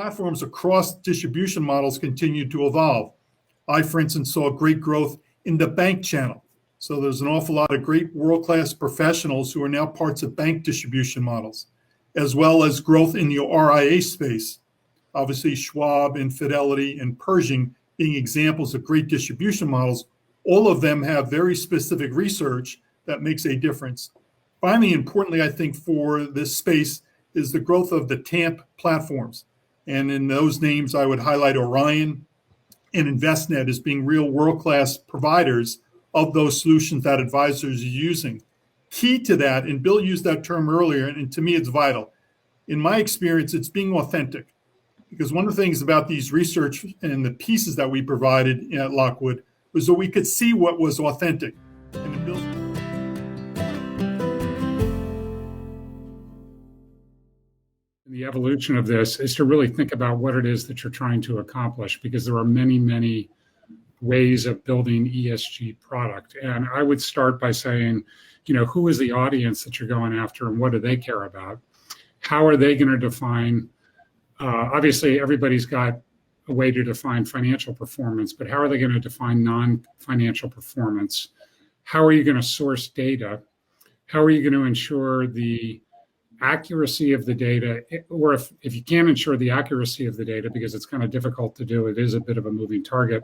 platforms across distribution models continue to evolve. I, for instance, saw great growth in the bank channel. So there's an awful lot of great world-class professionals who are now parts of bank distribution models, as well as growth in the RIA space. Obviously, Schwab and Fidelity and Pershing being examples of great distribution models. All of them have very specific research that makes a difference. Finally, importantly, I think for this space is the growth of the TAMP platforms. And in those names, I would highlight Orion and Envestnet as being real world-class providers of those solutions that advisors are using. Key to that, and Bill used that term earlier, and to me it's vital. In my experience, it's being authentic. Because one of the things about these research and the pieces that we provided at Lockwood was that we could see what was authentic. And in Bill's the evolution of this is to really think about what it is that you're trying to accomplish, because there are many, many ways of building ESG product. And I would start by saying, who is the audience that you're going after and what do they care about? How are they going to define, obviously everybody's got a way to define financial performance, but how are they going to define non-financial performance? How are you going to source data? How are you going to ensure the accuracy of the data, or if you can't ensure the accuracy of the data because it's kind of difficult to do, it is a bit of a moving target,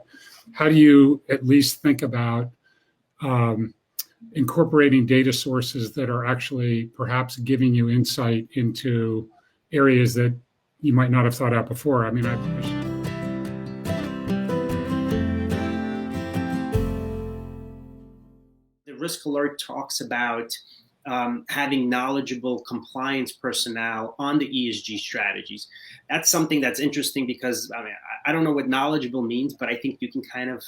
how do you at least think about incorporating data sources that are actually perhaps giving you insight into areas that you might not have thought out before? I mean, the risk alert talks about having knowledgeable compliance personnel on the ESG strategies. That's something that's interesting because I don't know what knowledgeable means, but I think you can kind of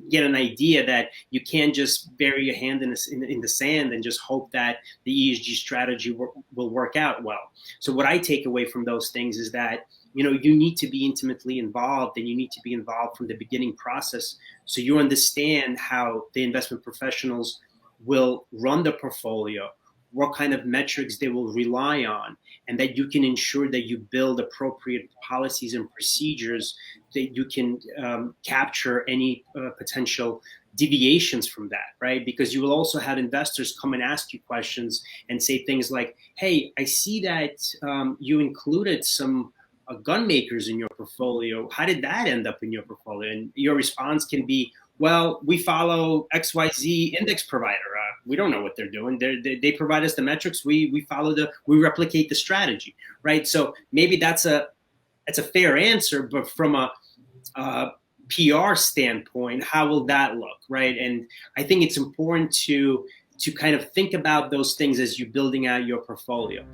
get an idea that you can't just bury your hand in the sand and just hope that the ESG strategy will work out well. So what I take away from those things is that you need to be intimately involved, and you need to be involved from the beginning process so you understand how the investment professionals will run the portfolio, what kind of metrics they will rely on, and that you can ensure that you build appropriate policies and procedures that you can capture any potential deviations from that, right? Because you will also have investors come and ask you questions and say things like, hey, I see that you included some gun makers in your portfolio. How did that end up in your portfolio? And your response can be, well, we follow XYZ index provider. We don't know what they're doing. They provide us the metrics. We replicate the strategy, right? So maybe that's a fair answer, but from a PR standpoint, how will that look, right? And I think it's important to kind of think about those things as you're building out your portfolio.